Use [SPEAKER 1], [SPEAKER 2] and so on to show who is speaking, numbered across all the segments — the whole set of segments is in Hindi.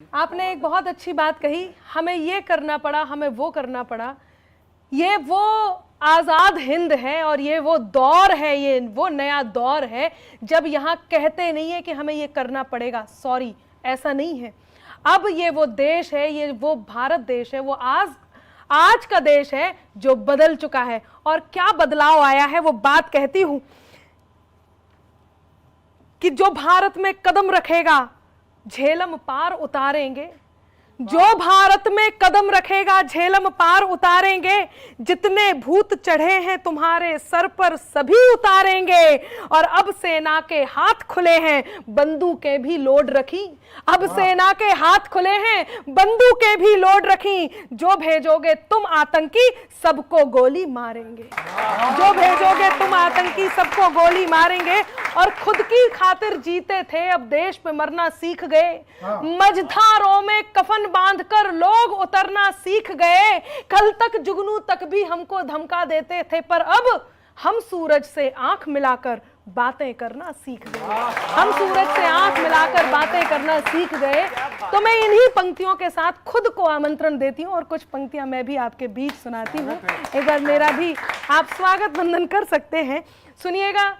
[SPEAKER 1] आपने एक बहुत अच्छी बात कही, हमें ये करना पड़ा, हमें वो करना पड़ा। ये वो आज़ाद हिंद है और ये वो दौर है, ये वो नया दौर है जब यहाँ कहते नहीं है कि हमें ये करना पड़ेगा। सॉरी, ऐसा नहीं है। अब ये वो देश है, ये वो भारत देश है, वो आज का देश है जो बदल चुका है। और क्या बदलाव आया है वो बात कहती हूं कि जो भारत में कदम रखेगा झेलम पार उतारेंगे। जो भारत में कदम रखेगा झेलम पार उतारेंगे। जितने भूत चढ़े हैं तुम्हारे सर पर सभी उतारेंगे। और अब सेना के हाथ खुले हैं, बंदूकें भी लोड रखी। अब सेना के हाथ खुले हैं, बंदूकें भी लोड रखी। जो भेजोगे तुम आतंकी सबको गोली मारेंगे। जो भेजोगे तुम आतंकी सबको गोली मारेंगे। और खुद की खातिर जीते थे, अब देश पे मरना सीख गए। मझधारों में कफन बांधकर लोग उतरना सीख गए। कल तक जुगनू तक भी हमको धमका देते थे, पर अब हम सूरज से आंख मिलाकर बातें करना सीख गए। हम सूरज से आंख मिलाकर बातें करना सीख गए। तो मैं इन्हीं पंक्तियों के साथ खुद को आमंत्रण देती हूँ और कुछ पंक्तियां मैं भी आपके बीच सुनाती हूँ। एक बार मेरा भी आप स्वागत वंदन कर सकते हैं। सुनिएगा,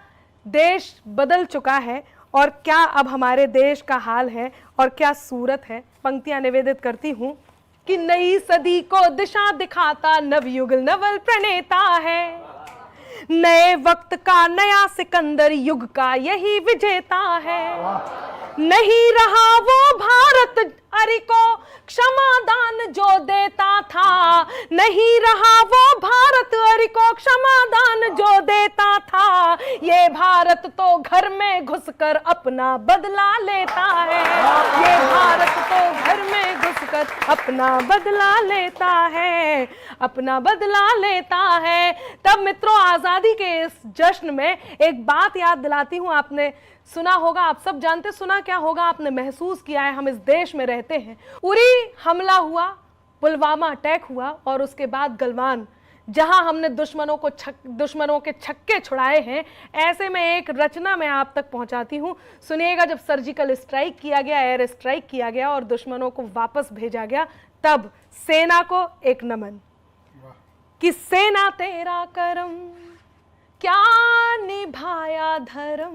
[SPEAKER 1] देश बदल चुका है और क्या अब हमारे देश का हाल है और क्या सूरत है। पंक्तियां निवेदित करती हूं कि नई सदी को दिशा दिखाता नवयुग नवल प्रणेता है। नए वक्त का नया सिकंदर, युग का यही विजेता है। नहीं रहा वो भारत अरि को क्षमादान जो देता था। नहीं रहा वो भारत अरि को क्षमादान जो देता था। ये भारत तो घर में घुसकर अपना बदला लेता है। ये भारत तो घर में घुसकर अपना बदला लेता है, अपना बदला लेता है। तब मित्रों, आजादी के इस जश्न में एक बात याद दिलाती हूं। आपने सुना होगा, आप सब जानते, सुना क्या होगा, आपने महसूस किया है, हम इस देश में रहते हैं। उरी हमला हुआ, पुलवामा अटैक हुआ और उसके बाद गलवान, जहां हमने दुश्मनों के छक्के छुड़ाए हैं। ऐसे में एक रचना मैं आप तक पहुंचाती हूं, सुनिएगा। जब सर्जिकल स्ट्राइक किया गया, एयर स्ट्राइक किया गया और दुश्मनों को वापस भेजा गया, तब सेना को एक नमन कि सेना तेरा करम क्या निभाया धर्म।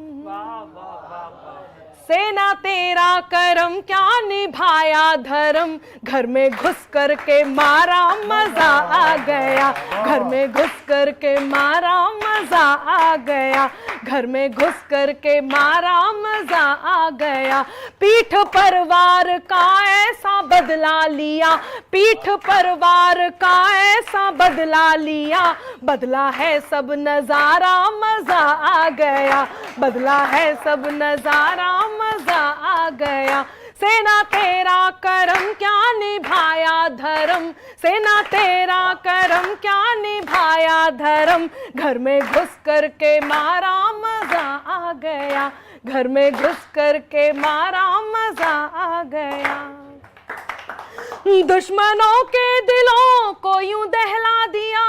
[SPEAKER 1] सेना तेरा करम क्या निभाया धर्म। घर में घुस कर के मारा मजा आ गया। घर में घुस कर के मारा मजा आ गया। घर में घुस कर के मारा मजा आ गया। पीठ पर वार का ऐसा बदला लिया। पीठ पर वार का ऐसा बदला लिया। बदला है सब नजारा, मजा आ गया। बदला है सब नजारा, मजा आ गया। सेना तेरा करम क्या निभाया धर्म। सेना तेरा करम क्या निभाया धर्म। घर में घुस कर के मारा, मजा आ गया। घर में घुस कर के मारा, मजा आ गया। दुश्मनों के दिलों को यूं दहला दिया।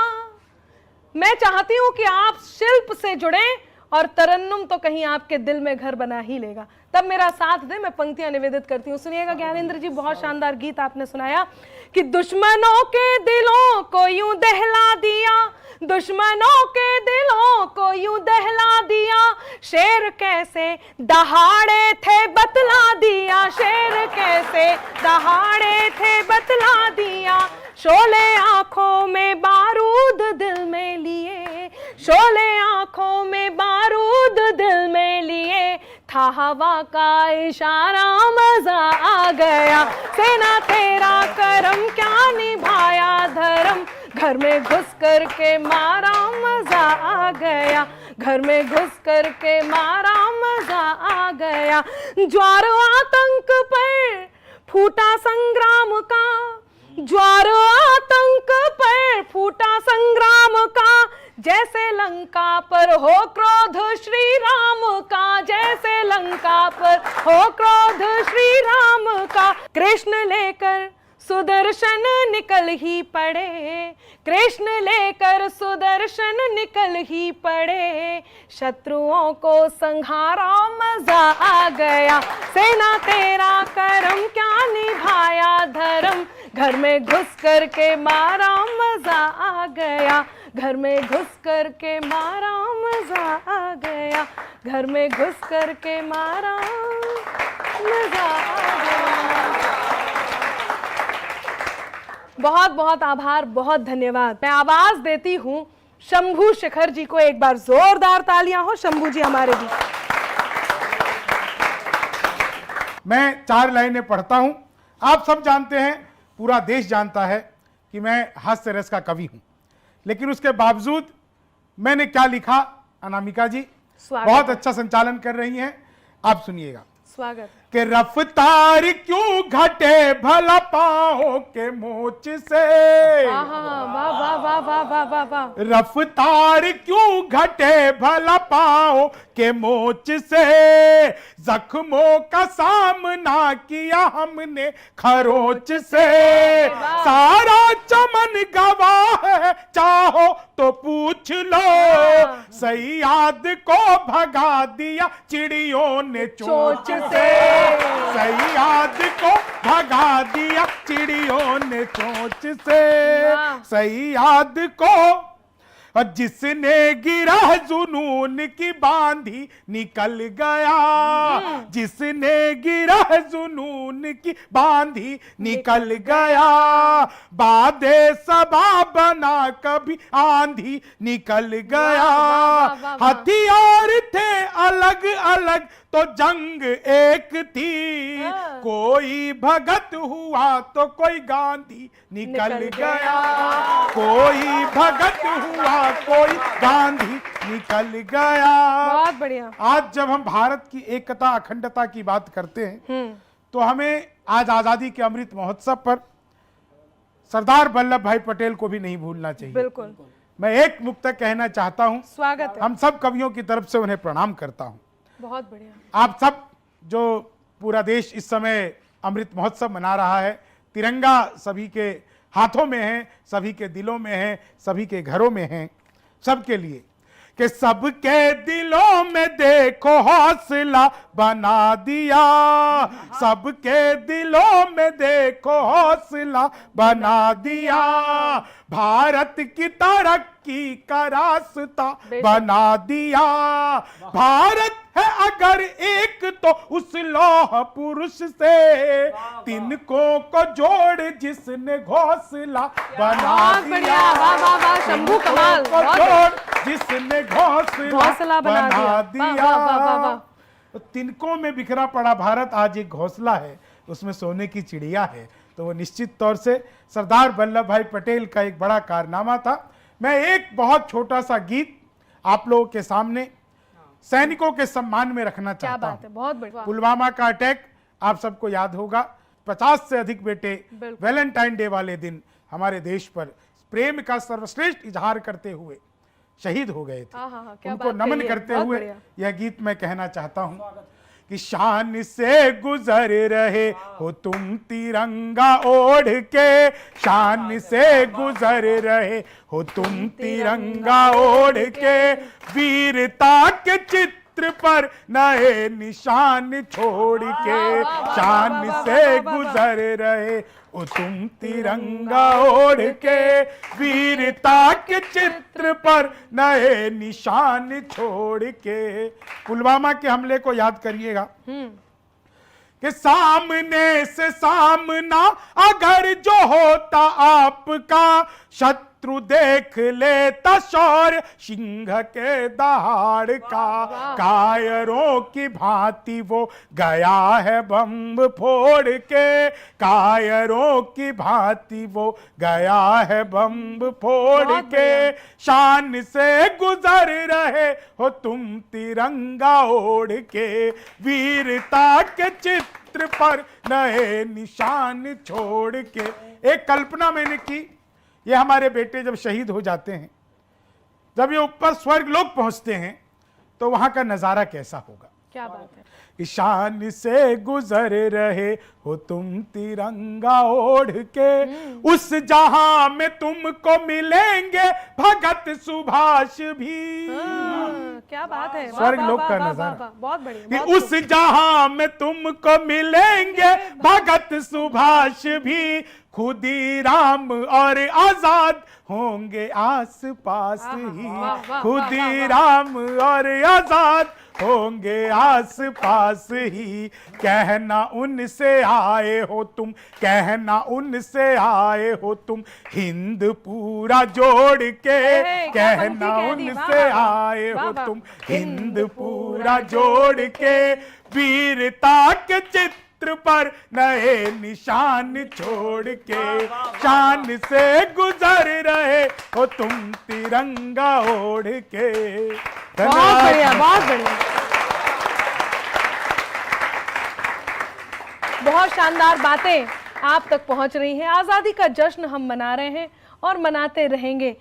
[SPEAKER 1] मैं चाहती हूं कि आप शिल्प से जुड़े और तरन्नुम तो कहीं आपके दिल में घर बना ही लेगा। तब मेरा साथ दे, मैं पंक्तियां निवेदित करती हूँ। सुनिएगा ज्ञानेंद्र जी, बहुत शानदार गीत आपने सुनाया कि दुश्मनों के दिलों को यूं दहला दिया। दुश्मनों के दिलों को यूं दहला दिया। शेर कैसे दहाड़े थे बतला दिया। शेर कैसे दहाड़े थे बतला दिया। शोले आंखों में बारूद दिल में लिए। शोले आंखों में बारूद दिल में लिए। था हवा का इशारा, मजा आ गया। सेना तेरा करम क्या निभाया धर्म। घर में घुस कर के मारा, मजा आ गया। घर में घुस कर के मारा, मजा आ गया। ज्वार आतंक पर फूटा संग्राम का। ज्वार आतंक पर फूटा संग्राम का। जैसे लंका पर हो क्रोध श्री राम का। जैसे लंका पर हो क्रोध श्री राम का। कृष्ण लेकर सुदर्शन निकल ही पड़े, कृष्ण लेकर सुदर्शन निकल ही पड़े, शत्रुओं को संहारा मजा आ गया, सेना तेरा करम क्या निभाया धर्म, घर में घुस कर के मारा मजा आ गया, घर में घुस कर के मारा मजा आ गया, घर में घुस कर के मारा मजा आ गया। बहुत बहुत आभार, बहुत धन्यवाद। मैं आवाज देती हूं शंभू शेखर जी को, एक बार जोरदार तालियां हो शंभू जी हमारे भी।
[SPEAKER 2] मैं 4 लाइनें पढ़ता हूं। आप सब जानते हैं, पूरा देश जानता है कि मैं हास्य रस का कवि हूं, लेकिन उसके बावजूद मैंने क्या लिखा, अनामिका जी बहुत अच्छा संचालन कर रही हैं, आप सुनिएगा।
[SPEAKER 1] स्वागत।
[SPEAKER 2] कि रफ्तार क्यों घटे भला पाओ के मोच से,
[SPEAKER 1] वाह वाह वाह वाह वाह वाह वाह।
[SPEAKER 2] रफ्तार क्यों घटे भला पाओ के मोच से, जख्मों का सामना किया हमने खरोच से, सारा चमन गवाह है चाहो तो पूछ लो, सयाद को भगा दिया चिड़ियों ने चोंच से, सयाद को भगा दिया चिड़ियों ने चोंच से, सयाद को, और जिसने गिरा जुनून की बांधी निकल गया, जिसने गिरा जुनून की बांधी निकल गया, बादे सबा बना कभी आंधी निकल गया, हथियार थे अलग अलग तो जंग एक थी, कोई भगत हुआ तो कोई गांधी निकल गया, कोई भगत हुआ कोई गांधी निकल गया।
[SPEAKER 1] बहुत बढ़िया।
[SPEAKER 2] आज जब हम भारत की एकता अखंडता की बात करते हैं तो हमें आज आजादी के अमृत महोत्सव पर सरदार वल्लभ भाई पटेल को भी नहीं भूलना चाहिए।
[SPEAKER 1] बिल्कुल।
[SPEAKER 2] मैं एक मुक्त कहना चाहता हूं,
[SPEAKER 1] स्वागत है।
[SPEAKER 2] हम सब कवियों की तरफ से उन्हें प्रणाम करता हूं।
[SPEAKER 1] बहुत बढ़िया।
[SPEAKER 2] आप सब, जो पूरा देश इस समय अमृत महोत्सव मना रहा है, तिरंगा सभी के हाथों में है, सभी के दिलों में है, सभी के घरों में है, सबके लिए, कि सबके दिलों में देखो हौसला बना दिया, सबके दिलों में देखो हौसला बना दिया, भारत की तरक्की का रास्ता बना दिया, भारत है अगर एक तो उस लौह पुरुष से, तिनकों को जोड़ जिसने घोंसला बना दिया,
[SPEAKER 1] वाह वाह वाह शंभू कमाल,
[SPEAKER 2] को जोड़ जिसने घोंसला बना दिया। तो तिनकों में बिखरा पड़ा भारत आज एक घोंसला है, उसमें सोने की चिड़िया है। तो वो निश्चित तौर से सरदार वल्लभ भाई पटेल का एक बड़ा कारनामा था। मैं एक बहुत छोटा सा गीत आप लोगों के सामने सैनिकों के सम्मान में रखना चाहता हूं।
[SPEAKER 1] बहुत बढ़िया।
[SPEAKER 2] पुलवामा का अटैक आप सबको याद होगा, 50 से अधिक बेटे वैलेंटाइन डे वाले दिन हमारे देश पर प्रेम का सर्वश्रेष्ठ इजहार करते हुए शहीद हो गए थे। उनको नमन करते हुए यह गीत मैं कहना चाहता हूं कि शान से गुजर रहे हो तुम तिरंगा ओढ़ के, शान से गुजर रहे हो तुम तिरंगा ओढ़ के, वीरता के चित्र पर नए निशान छोड़ के, शान से गुजर रहे ओ तुम तिरंगा ओढ़ के, वीरता के चित्र पर नए निशान छोड़ के। पुलवामा के हमले को याद करिएगा कि सामने से सामना अगर जो होता आपका, शत्रु देख लेता शौर्य सिंह के दहाड़ का, कायरों की भांति वो गया है बम फोड़ के, कायरों की भांति वो गया है बम फोड़ के, शान से गुजर रहे हो तुम तिरंगा ओढ़ के, वीरता के चित्र पर नए निशान छोड़ के। एक कल्पना मैंने की, ये हमारे बेटे जब शहीद हो जाते हैं, जब ये ऊपर स्वर्ग लोक पहुंचते हैं, तो वहां का नजारा कैसा होगा।
[SPEAKER 1] क्या बात है।
[SPEAKER 2] ईशान से गुजर रहे हो तुम तिरंगा ओढ़ के, उस जहां में तुमको मिलेंगे भगत सुभाष भी।
[SPEAKER 1] क्या बात है,
[SPEAKER 2] स्वर्ग
[SPEAKER 1] वाह,
[SPEAKER 2] लोक
[SPEAKER 1] वाह,
[SPEAKER 2] का
[SPEAKER 1] वाह,
[SPEAKER 2] नजारा।
[SPEAKER 1] वाह, वाह, बहुत बढ़िया,
[SPEAKER 2] कि
[SPEAKER 1] बहुत
[SPEAKER 2] उस जहां में तुमको मिलेंगे भगत सुभाष भी, खुदीराम और आजाद होंगे आस पास ही,
[SPEAKER 1] वाह,
[SPEAKER 2] खुदीराम और आजाद होंगे आस पास ही। कहना उनसे आए हो तुम, कहना उनसे आए हो तुम, हिंद पूरा जोड़ के,
[SPEAKER 1] क्या पंक्ति
[SPEAKER 2] कहना
[SPEAKER 1] कह दी, वाह,
[SPEAKER 2] उनसे
[SPEAKER 1] वाह, वाह,
[SPEAKER 2] आए
[SPEAKER 1] वाह,
[SPEAKER 2] हो
[SPEAKER 1] वाह।
[SPEAKER 2] तुम, हिंद पूरा जोड़ के, वीरता के चित्र पर नए निशान छोड़ के, शान से गुजर रहे हो तुम तिरंगा ओढ़ के।
[SPEAKER 1] बहुत बढ़िया, बहुत बढ़िया, बहुत शानदार बातें आप तक पहुंच रही हैं। आजादी का जश्न हम मना रहे हैं और मनाते रहेंगे।